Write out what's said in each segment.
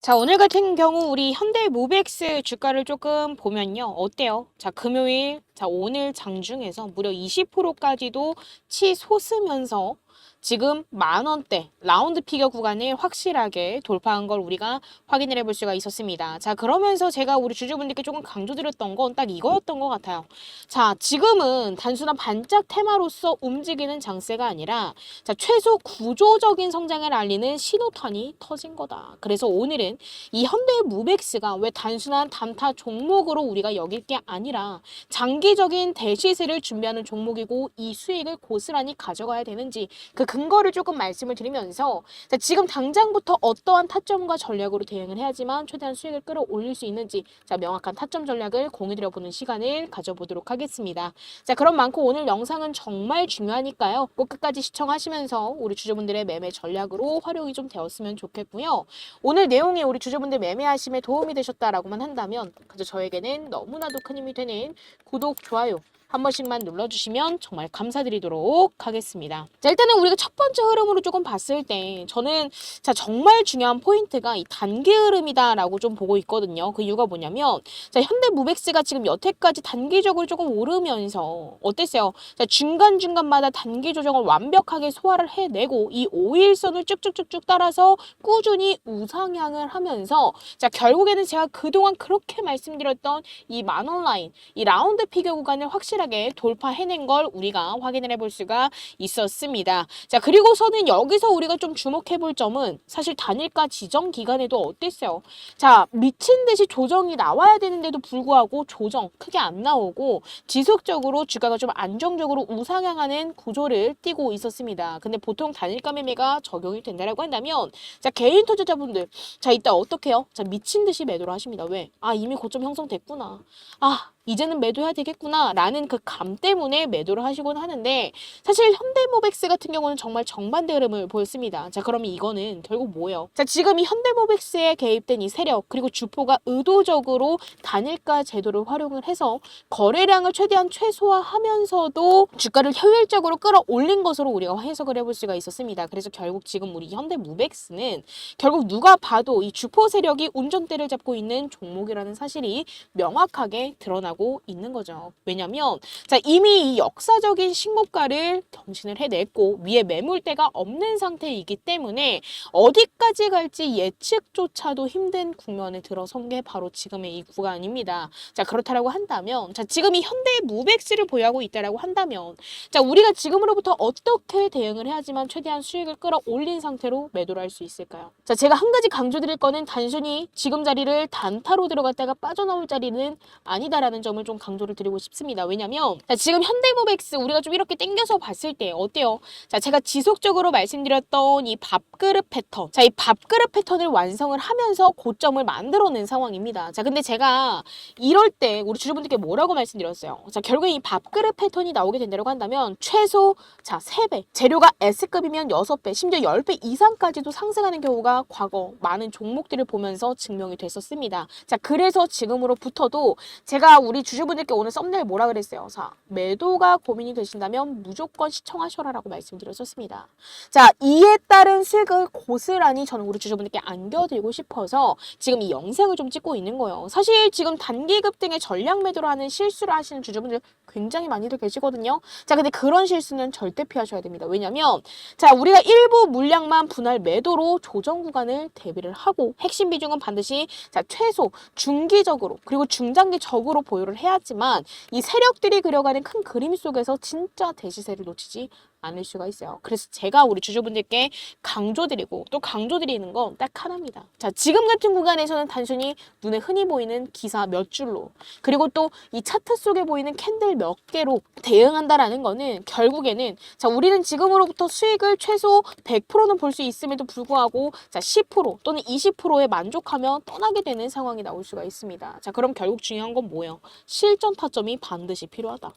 자, 오늘 같은 경우 우리 현대모비엑스 주가를 조금 보면요. 어때요? 자, 금요일, 자, 오늘 장중에서 무려 20%까지도 치솟으면서 지금 10,000원대 라운드 피겨 구간을 확실하게 돌파한 걸 우리가 확인을 해볼 수가 있었습니다. 자, 그러면서 제가 우리 주주분들께 조금 강조드렸던 건 딱 이거였던 것 같아요. 자, 지금은 단순한 반짝 테마로서 움직이는 장세가 아니라 자, 최소 구조적인 성장을 알리는 신호탄이 터진 거다. 그래서 오늘은 이 현대무백스가 왜 단순한 단타 종목으로 우리가 여길 게 아니라 장기적인 대시세를 준비하는 종목이고 이 수익을 고스란히 가져가야 되는지 그 근거를 조금 말씀을 드리면서 자, 지금 당장부터 어떠한 타점과 전략으로 대응을 해야지만 최대한 수익을 끌어올릴 수 있는지 자, 명확한 타점 전략을 공유드려보는 시간을 가져보도록 하겠습니다. 자, 그럼 많고 오늘 영상은 정말 중요하니까요. 꼭 끝까지 시청하시면서 우리 주주분들의 매매 전략으로 활용이 좀 되었으면 좋겠고요. 오늘 내용이 우리 주주분들 매매하심에 도움이 되셨다라고만 한다면 그저 저에게는 너무나도 큰 힘이 되는 구독, 좋아요 한 번씩만 눌러주시면 정말 감사드리도록 하겠습니다. 자, 일단은 우리가 첫 번째 흐름으로 조금 봤을 때 저는 자, 정말 중요한 포인트가 이 단기 흐름이다라고 좀 보고 있거든요. 그 이유가 뭐냐면 자, 현대무백스가 지금 여태까지 단기적으로 조금 오르면서 어땠어요? 자, 중간중간마다 단기 조정을 완벽하게 소화를 해내고 이 5일선을 쭉쭉쭉쭉 따라서 꾸준히 우상향을 하면서 자, 결국에는 제가 그동안 그렇게 말씀드렸던 이 10,000원 라인, 이 라운드 피겨 구간을 확실하게 돌파해낸 걸 우리가 확인을 해볼 수가 있었습니다. 자, 그리고서는 여기서 우리가 좀 주목해볼 점은 사실 단일가 지정 기간에도 어땠어요? 자, 미친 듯이 조정이 나와야 되는데도 불구하고 조정 크게 안 나오고 지속적으로 주가가 좀 안정적으로 우상향하는 구조를 띠고 있었습니다. 근데 보통 단일가 매매가 적용이 된다라고 한다면 자, 개인 투자자분들 자, 이따 어떻게 해요? 자, 미친 듯이 매도를 하십니다. 왜? 아, 이미 고점 형성됐구나. 아, 이제는 매도해야 되겠구나 라는 그 감 때문에 매도를 하시곤 하는데 사실 현대모백스 같은 경우는 정말 정반대 흐름을 보였습니다. 자, 그러면 이거는 결국 뭐예요? 자, 지금 이 현대모백스에 개입된 이 세력 그리고 주포가 의도적으로 단일가 제도를 활용을 해서 거래량을 최대한 최소화하면서도 주가를 효율적으로 끌어올린 것으로 우리가 해석을 해볼 수가 있었습니다. 그래서 결국 지금 우리 현대모백스는 결국 누가 봐도 이 주포 세력이 운전대를 잡고 있는 종목이라는 사실이 명확하게 드러나고 있는 거죠. 왜냐면 자, 이미 이 역사적인 신고가를 경신을 해냈고 위에 매물대가 없는 상태이기 때문에 어디까지 갈지 예측조차도 힘든 국면에 들어선 게 바로 지금의 이 구간입니다. 자, 그렇다라고 한다면 자, 지금 이 현대무백스를 보유하고 있다라고 한다면 자, 우리가 지금으로부터 어떻게 대응을 해야지만 최대한 수익을 끌어올린 상태로 매도를 할 수 있을까요? 자, 제가 한 가지 강조드릴 거는 단순히 지금 자리를 단타로 들어갔다가 빠져나올 자리는 아니다라는 점을 좀 강조를 드리고 싶습니다. 왜냐면 자, 지금 현대모백스 우리가 좀 이렇게 땡겨서 봤을 때 어때요? 자, 제가 지속적으로 말씀드렸던 이 밥그릇 패턴 자, 이 밥그릇 패턴을 완성을 하면서 고점을 만들어낸 상황입니다. 자, 근데 제가 이럴 때 우리 주주분들께 뭐라고 말씀드렸어요? 자, 결국에 이 밥그릇 패턴이 나오게 된다고 한다면 최소 자, 3배 재료가 S급이면 6배 심지어 10배 이상까지도 상승하는 경우가 과거 많은 종목들을 보면서 증명이 됐었습니다. 자, 그래서 지금으로부터도 제가 우리 주주분들께 오늘 썸네일 뭐라 그랬어요? 자, 매도가 고민이 되신다면 무조건 시청하셔라라고 말씀드렸었습니다. 자, 이에 따른 수익을 고스란히 저는 우리 주주분들께 안겨드리고 싶어서 지금 이 영상을 좀 찍고 있는 거예요. 사실 지금 단기급 등의 전략 매도를 하는 실수를 하시는 주주분들 굉장히 많이들 계시거든요. 자, 근데 그런 실수는 절대 피하셔야 됩니다. 왜냐면 자, 우리가 일부 물량만 분할 매도로 조정 구간을 대비를 하고 핵심 비중은 반드시 자, 최소 중기적으로 그리고 중장기적으로 보유를 해야지만 이 세력들이 그려가는 큰 그림 속에서 진짜 대시세를 놓치지 않을 수가 있어요. 그래서 제가 우리 주주분들께 강조드리고 또 강조드리는 건 딱 하나입니다. 자, 지금 같은 구간에서는 단순히 눈에 흔히 보이는 기사 몇 줄로 그리고 또 이 차트 속에 보이는 캔들 몇 개로 대응한다라는 거는 결국에는 자, 우리는 지금으로부터 수익을 최소 100%는 볼 수 있음에도 불구하고 자, 10% 또는 20%에 만족하며 떠나게 되는 상황이 나올 수가 있습니다. 자, 그럼 결국 중요한 건 뭐예요? 실전 타점이 반드시 필요하다.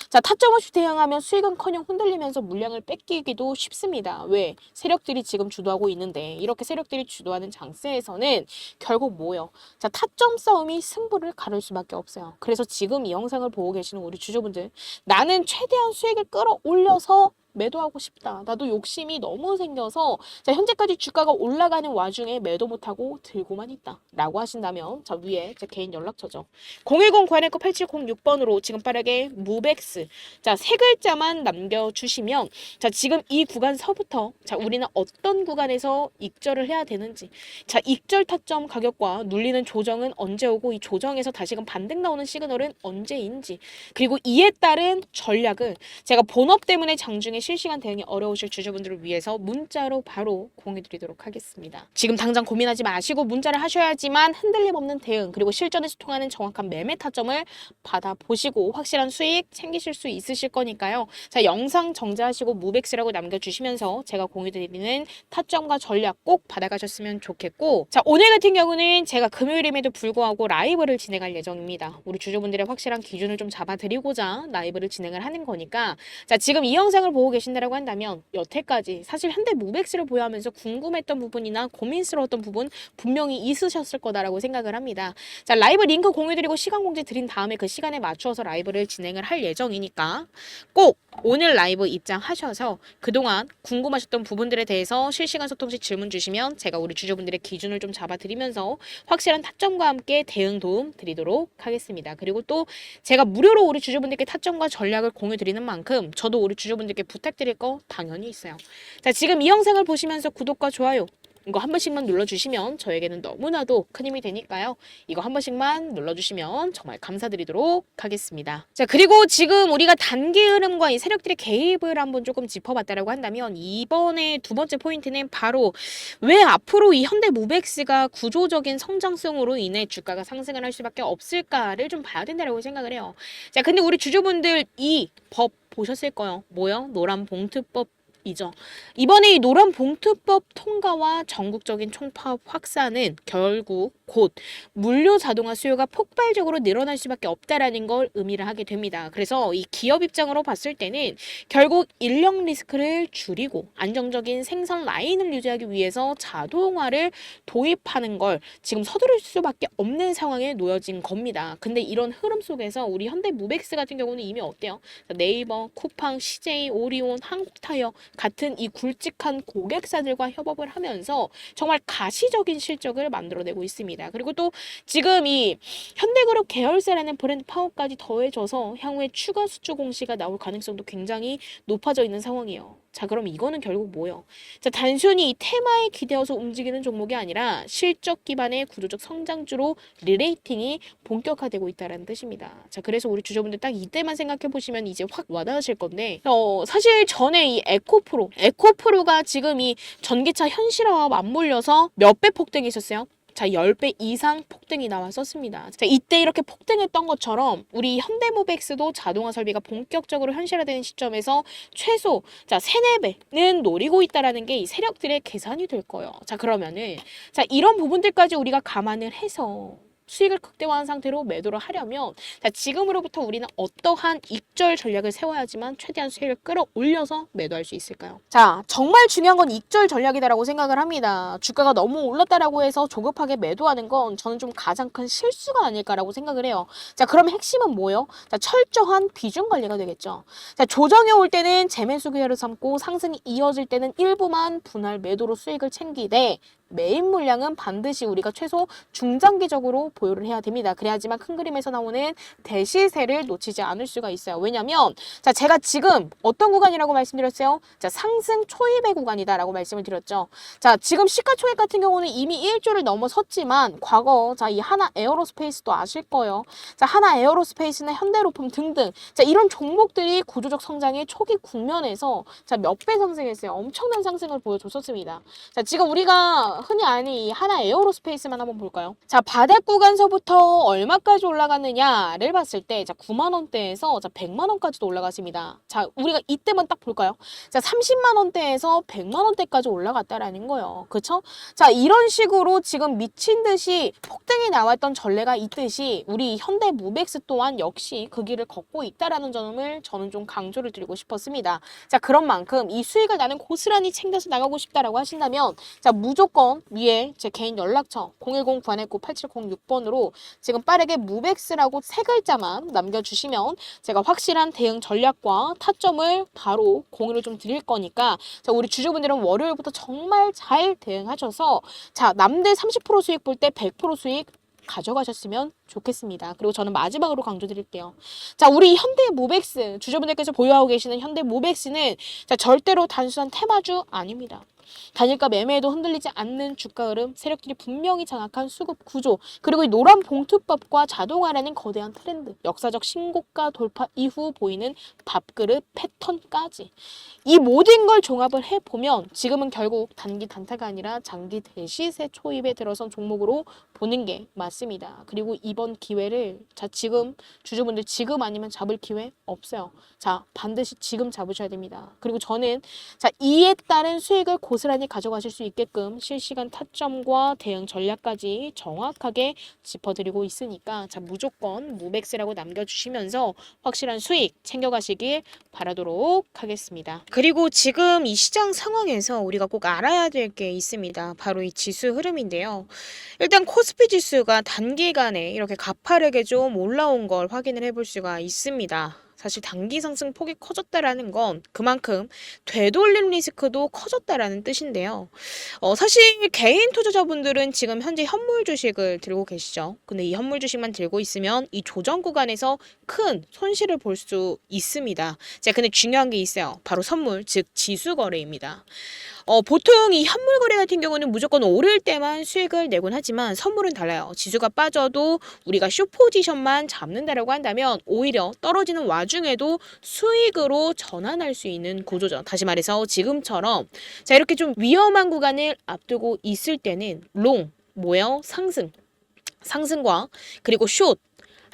자, 타점 없이 대응하면 수익은커녕 흔들리면서 물량을 뺏기기도 쉽습니다. 왜? 세력들이 지금 주도하고 있는데 이렇게 세력들이 주도하는 장세에서는 결국 뭐예요? 자, 타점 싸움이 승부를 가를 수밖에 없어요. 그래서 지금 이 영상을 보고 계시는 우리 주주분들, 나는 최대한 수익을 끌어올려서 매도하고 싶다. 나도 욕심이 너무 생겨서 자, 현재까지 주가가 올라가는 와중에 매도 못하고 들고만 있다 라고 하신다면 자, 위에 제 개인 연락처죠. 010-919-8706번으로 지금 빠르게 무백스 자, 세 글자만 남겨주시면 자, 지금 이 구간서부터 자, 우리는 어떤 구간에서 익절을 해야 되는지 자, 익절 타점 가격과 눌리는 조정은 언제 오고 이 조정에서 다시금 반등 나오는 시그널은 언제인지 그리고 이에 따른 전략을 제가 본업 때문에 장중에 실시간 대응이 어려우실 주주분들을 위해서 문자로 바로 공유드리도록 하겠습니다. 지금 당장 고민하지 마시고 문자를 하셔야지만 흔들림 없는 대응 그리고 실전에서 통하는 정확한 매매 타점을 받아보시고 확실한 수익 챙기실 수 있으실 거니까요. 자, 영상 정지하시고 무백스라고 남겨주시면서 제가 공유드리는 타점과 전략 꼭 받아가셨으면 좋겠고 자, 오늘 같은 경우는 제가 금요일임에도 불구하고 라이브를 진행할 예정입니다. 우리 주주분들의 확실한 기준을 좀 잡아드리고자 라이브를 진행을 하는 거니까 자, 지금 이 영상을 보고 계신다라고 한다면 여태까지 사실 현대 무백스를 보유하면서 궁금했던 부분이나 고민스러웠던 부분 분명히 있으셨을 거다라고 생각을 합니다. 자, 라이브 링크 공유드리고 시간 공지 드린 다음에 그 시간에 맞추어서 라이브를 진행을 할 예정이니까 꼭 오늘 라이브 입장하셔서 그동안 궁금하셨던 부분들에 대해서 실시간 소통 시 질문 주시면 제가 우리 주주분들의 기준을 좀 잡아드리면서 확실한 타점과 함께 대응 도움 드리도록 하겠습니다. 그리고 또 제가 무료로 우리 주주분들께 타점과 전략을 공유 드리는 만큼 저도 우리 주주분들께 부탁드릴 거 당연히 있어요. 자, 지금 이 영상을 보시면서 구독과 좋아요 이거 한 번씩만 눌러주시면 저에게는 너무나도 큰 힘이 되니까요. 이거 한 번씩만 눌러주시면 정말 감사드리도록 하겠습니다. 자, 그리고 지금 우리가 단기 흐름과 이 세력들의 개입을 한번 조금 짚어봤다라고 한다면 이번에 두 번째 포인트는 바로 왜 앞으로 이 현대무백스가 구조적인 성장성으로 인해 주가가 상승을 할 수밖에 없을까를 좀 봐야 된다고 생각을 해요. 자, 근데 우리 주주분들 이 법 보셨을 거예요. 뭐요? 노란 봉투법 이죠. 이번에 이 노란 봉투법 통과와 전국적인 총파업 확산은 결국 곧 물류 자동화 수요가 폭발적으로 늘어날 수밖에 없다라는 걸 의미를 하게 됩니다. 그래서 이 기업 입장으로 봤을 때는 결국 인력 리스크를 줄이고 안정적인 생산 라인을 유지하기 위해서 자동화를 도입하는 걸 지금 서두를 수밖에 없는 상황에 놓여진 겁니다. 근데 이런 흐름 속에서 우리 현대무백스 같은 경우는 이미 어때요? 네이버, 쿠팡, CJ, 오리온, 한국타이어 같은 이 굵직한 고객사들과 협업을 하면서 정말 가시적인 실적을 만들어내고 있습니다. 그리고 또 지금 이 현대그룹 계열사라는 브랜드 파워까지 더해져서 향후에 추가 수주 공시가 나올 가능성도 굉장히 높아져 있는 상황이에요. 자, 그럼 이거는 결국 뭐예요? 자, 단순히 이 테마에 기대어서 움직이는 종목이 아니라 실적 기반의 구조적 성장주로 리레이팅이 본격화되고 있다는 뜻입니다. 자, 그래서 우리 주주분들 딱 이때만 생각해 보시면 이제 확 와닿으실 건데 사실 전에 이 에코프로가 지금 이 전기차 현실화와 맞물려서 몇 배 폭등이 있었어요? 자, 10배 이상 폭등이 나왔었습니다. 자, 이때 이렇게 폭등했던 것처럼 우리 현대모백스도 자동화 설비가 본격적으로 현실화되는 시점에서 최소 자, 3-4배는 노리고 있다라는 게 이 세력들의 계산이 될 거예요. 자, 그러면은 자, 이런 부분들까지 우리가 감안을 해서 수익을 극대화한 상태로 매도를 하려면 자, 지금으로부터 우리는 어떠한 익절 전략을 세워야지만 최대한 수익을 끌어올려서 매도할 수 있을까요? 자, 정말 중요한 건 익절 전략이다라고 생각을 합니다. 주가가 너무 올랐다라고 해서 조급하게 매도하는 건 저는 좀 가장 큰 실수가 아닐까라고 생각을 해요. 자, 그럼 핵심은 뭐예요? 자, 철저한 비중 관리가 되겠죠. 자, 조정이 올 때는 재매수 기회를 삼고 상승이 이어질 때는 일부만 분할 매도로 수익을 챙기되 메인 물량은 반드시 우리가 최소 중장기적으로 보유를 해야 됩니다. 그래야지만 큰 그림에서 나오는 대시세를 놓치지 않을 수가 있어요. 왜냐면 자, 제가 지금 어떤 구간이라고 말씀드렸어요? 자, 상승 초입의 구간이다라고 말씀을 드렸죠. 자, 지금 시가총액 같은 경우는 이미 1조를 넘어섰지만 과거 자, 이 하나 에어로스페이스도 아실 거예요. 자, 하나 에어로스페이스나 현대로품 등등 자, 이런 종목들이 구조적 성장의 초기 국면에서 자, 몇 배 상승했어요. 엄청난 상승을 보여줬었습니다. 자, 지금 우리가 흔히 아는 이 하나 에어로스페이스만 한번 볼까요? 자, 바닥 구간서부터 얼마까지 올라갔느냐를 봤을 때, 자, 9만 원대에서 자, 100만 원까지도 올라갔습니다. 자, 우리가 이때만 딱 볼까요? 자, 30만 원대에서 100만 원대까지 올라갔다라는 거예요. 그쵸? 자, 이런 식으로 지금 미친 듯이 폭등이 나왔던 전례가 있듯이 우리 현대무백스 또한 역시 그 길을 걷고 있다라는 점을 저는 좀 강조를 드리고 싶었습니다. 자, 그런 만큼 이 수익을 나는 고스란히 챙겨서 나가고 싶다라고 하신다면, 자, 무조건 위에 제 개인 연락처 010-919-8706번으로 지금 빠르게 무백스라고 세 글자만 남겨주시면 제가 확실한 대응 전략과 타점을 바로 공유를 좀 드릴 거니까, 자, 우리 주주분들은 월요일부터 정말 잘 대응하셔서, 자, 남들 30% 수익 볼 때 100% 수익 가져가셨으면 좋겠습니다. 그리고 저는 마지막으로 강조드릴게요. 자, 우리 현대무백스 주주분들께서 보유하고 계시는 현대무백스는 자, 절대로 단순한 테마주 아닙니다. 단일가 매매에도 흔들리지 않는 주가 흐름, 세력들이 분명히 장악한 수급 구조, 그리고 이 노란 봉투법과 자동화라는 거대한 트렌드, 역사적 신고가 돌파 이후 보이는 밥그릇 패턴까지 이 모든 걸 종합을 해보면 지금은 결국 단기 단타가 아니라 장기 대시세 초입에 들어선 종목으로 보는 게 맞습니다. 그리고 이번 기회를 자, 지금 주주분들 지금 아니면 잡을 기회 없어요. 자, 반드시 지금 잡으셔야 됩니다. 그리고 저는 자, 이에 따른 수익을 고스란히 가져가실 수 있게끔 실시간 타점과 대응 전략까지 정확하게 짚어드리고 있으니까, 자, 무조건 무백스라고 남겨주시면서 확실한 수익 챙겨가시길 바라도록 하겠습니다. 그리고 지금 이 시장 상황에서 우리가 꼭 알아야 될 게 있습니다. 바로 이 지수 흐름인데요. 일단 코스피 지수가 단기간에 이렇게 가파르게 좀 올라온 걸 확인을 해볼 수가 있습니다. 사실 단기 상승 폭이 커졌다라는 건 그만큼 되돌림 리스크도 커졌다라는 뜻인데요. 사실 개인 투자자분들은 지금 현재 현물 주식을 들고 계시죠. 근데 이 현물 주식만 들고 있으면 이 조정 구간에서 큰 손실을 볼 수 있습니다. 자, 근데 중요한 게 있어요. 바로 선물, 즉 지수 거래입니다. 보통 이 현물 거래 같은 경우는 무조건 오를 때만 수익을 내곤 하지만 선물은 달라요. 지수가 빠져도 우리가 숏 포지션만 잡는다라고 한다면 오히려 떨어지는 와중에도 수익으로 전환할 수 있는 구조죠. 다시 말해서 지금처럼 자, 이렇게 좀 위험한 구간을 앞두고 있을 때는 롱, 뭐예요? 상승과 그리고 숏,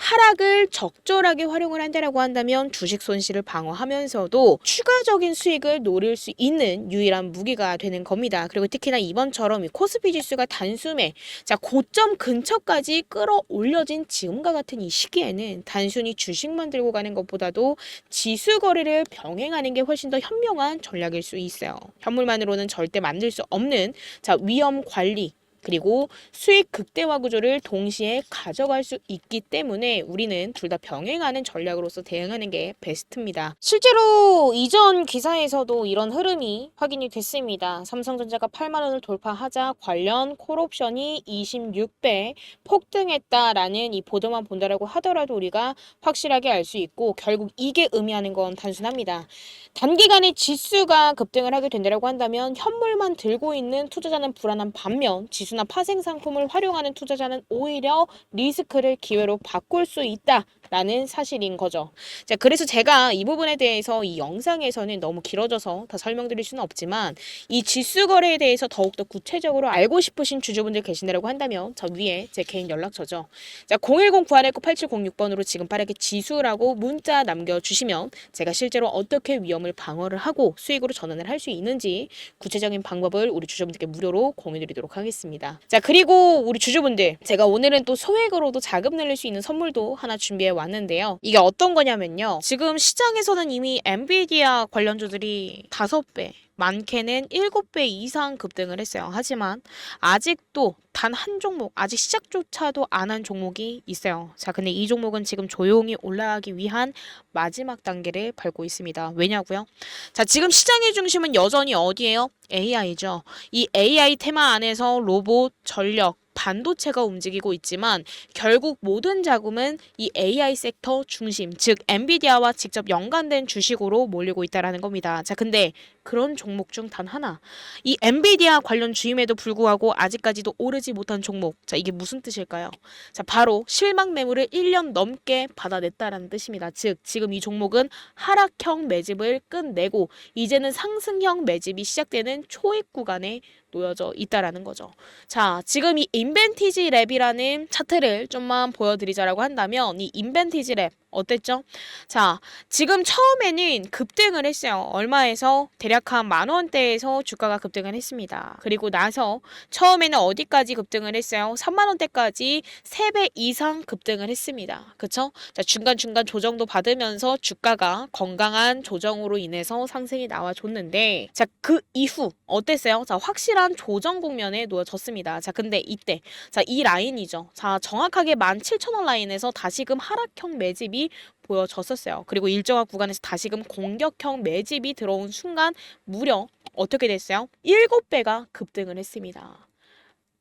하락을 적절하게 활용을 한다라고 한다면 주식 손실을 방어하면서도 추가적인 수익을 노릴 수 있는 유일한 무기가 되는 겁니다. 그리고 특히나 이번처럼 이 코스피 지수가 단숨에 자, 고점 근처까지 끌어올려진 지금과 같은 이 시기에는 단순히 주식만 들고 가는 것보다도 지수 거래를 병행하는 게 훨씬 더 현명한 전략일 수 있어요. 현물만으로는 절대 만들 수 없는 자, 위험 관리 그리고 수익 극대화 구조를 동시에 가져갈 수 있기 때문에 우리는 둘 다 병행하는 전략으로서 대응하는 게 베스트입니다. 실제로 이전 기사에서도 이런 흐름이 확인이 됐습니다. 삼성전자가 8만 원을 돌파하자 관련 콜옵션이 26배 폭등했다라는 이 보도만 본다라고 하더라도 우리가 확실하게 알 수 있고, 결국 이게 의미하는 건 단순합니다. 단기간에 지수가 급등을 하게 된다라고 한다면 현물만 들고 있는 투자자는 불안한 반면 지수나 파생 상품을 활용하는 투자자는 오히려 리스크를 기회로 바꿀 수 있다라는 사실인 거죠. 자, 그래서 제가 이 부분에 대해서 이 영상에서는 너무 길어져서 다 설명드릴 수는 없지만 이 지수 거래에 대해서 더욱더 구체적으로 알고 싶으신 주주분들 계신다고 한다면 저 위에 제 개인 연락처죠. 자, 010-919-8706번으로 지금 빠르게 지수라고 문자 남겨주시면 제가 실제로 어떻게 위험을 방어를 하고 수익으로 전환을 할 수 있는지 구체적인 방법을 우리 주주분들께 무료로 공유드리도록 하겠습니다. 자, 그리고 우리 주주분들, 제가 오늘은 또 소액으로도 자금 늘릴 수 있는 선물도 하나 준비해 왔는데요. 이게 어떤 거냐면요. 지금 시장에서는 이미 엔비디아 관련주들이 5배, 많게는 7배 이상 급등을 했어요. 하지만 아직도 단 한 종목, 아직 시작조차도 안 한 종목이 있어요. 자, 근데 이 종목은 지금 조용히 올라가기 위한 마지막 단계를 밟고 있습니다. 왜냐고요? 자, 지금 시장의 중심은 여전히 어디예요? AI죠. 이 AI 테마 안에서 로봇, 전력, 반도체가 움직이고 있지만 결국 모든 자금은 이 AI 섹터 중심, 즉 엔비디아와 직접 연관된 주식으로 몰리고 있다라는 겁니다. 자, 근데 그런 종목 중 단 하나. 이 엔비디아 관련 주임에도 불구하고 아직까지도 오르지 못한 종목. 자, 이게 무슨 뜻일까요? 자, 바로 실망 매물을 1년 넘게 받아냈다라는 뜻입니다. 즉, 지금 이 종목은 하락형 매집을 끝내고 이제는 상승형 매집이 시작되는 초입 구간에 놓여져 있다라는 거죠. 자, 지금 이 인벤티지 랩이라는 차트를 좀만 보여드리자라고 한다면 이 인벤티지 랩 어땠죠? 자, 지금 처음에는 급등을 했어요. 얼마에서? 대략 한 10,000원대에서 주가가 급등을 했습니다. 그리고 나서 처음에는 어디까지 급등을 했어요? 30,000원대까지 3배 이상 급등을 했습니다. 그쵸? 자, 중간중간 조정도 받으면서 주가가 건강한 조정으로 인해서 상승이 나와줬는데, 자, 그 이후 어땠어요? 자, 확실한 조정 국면에 놓여졌습니다. 자, 근데 이때, 자, 이 라인이죠. 자, 정확하게 17,000원 라인에서 다시금 하락형 매집이 보여졌었어요. 그리고 일정한 구간에서 다시금 공격형 매집이 들어온 순간 무려 어떻게 됐어요? 7배가 급등을 했습니다.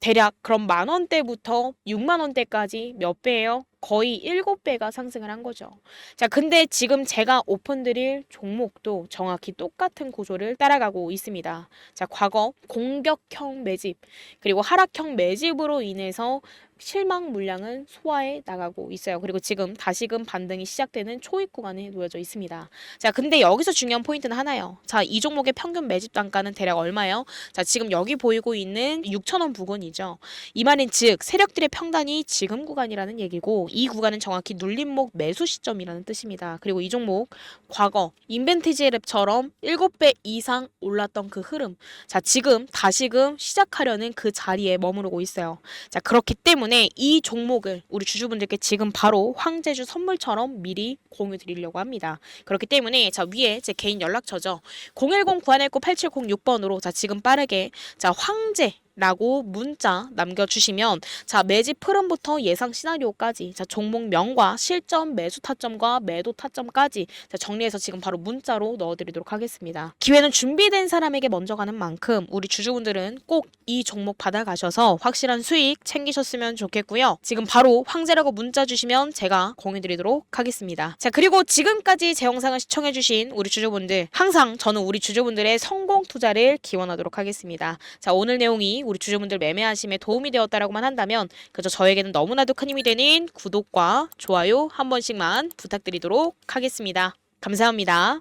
대략 그럼 10,000원대부터 60,000원대까지 몇 배예요? 거의 7배가 상승을 한 거죠. 자, 근데 지금 제가 오픈드릴 종목도 정확히 똑같은 구조를 따라가고 있습니다. 자, 과거 공격형 매집, 그리고 하락형 매집으로 인해서 실망 물량은 소화해 나가고 있어요. 그리고 지금 다시금 반등이 시작되는 초입 구간에 놓여져 있습니다. 자, 근데 여기서 중요한 포인트는 하나요. 자, 이 종목의 평균 매집 단가는 대략 얼마예요? 자, 지금 여기 보이고 있는 6,000원 부근이죠. 이 말은 즉 세력들의 평단이 지금 구간이라는 얘기고, 이 구간은 정확히 눌림목 매수 시점이라는 뜻입니다. 그리고 이 종목 과거 인벤티지 랩처럼 7배 이상 올랐던 그 흐름, 자, 지금 다시금 시작하려는 그 자리에 머무르고 있어요. 자, 그렇기 때문에 이 종목을 우리 주주분들께 지금 바로 황제주 선물처럼 미리 공유 드리려고 합니다. 그렇기 때문에 자, 위에 제 개인 연락처죠. 010-9119-8706번으로 자, 지금 빠르게 자, 황제 라고 문자 남겨주시면 자, 매집 흐름부터 예상 시나리오까지, 자, 종목명과 실점, 매수 타점과 매도 타점까지 자, 정리해서 지금 바로 문자로 넣어드리도록 하겠습니다. 기회는 준비된 사람에게 먼저 가는 만큼 우리 주주분들은 꼭 이 종목 받아가셔서 확실한 수익 챙기셨으면 좋겠고요. 지금 바로 황제라고 문자 주시면 제가 공유드리도록 하겠습니다. 자, 그리고 지금까지 제 영상을 시청해주신 우리 주주분들, 항상 저는 우리 주주분들의 성공 투자를 기원하도록 하겠습니다. 자, 오늘 내용이 우리 주주분들 매매하심에 도움이 되었다라고만 한다면 그저 저에게는 너무나도 큰 힘이 되는 구독과 좋아요 한 번씩만 부탁드리도록 하겠습니다. 감사합니다.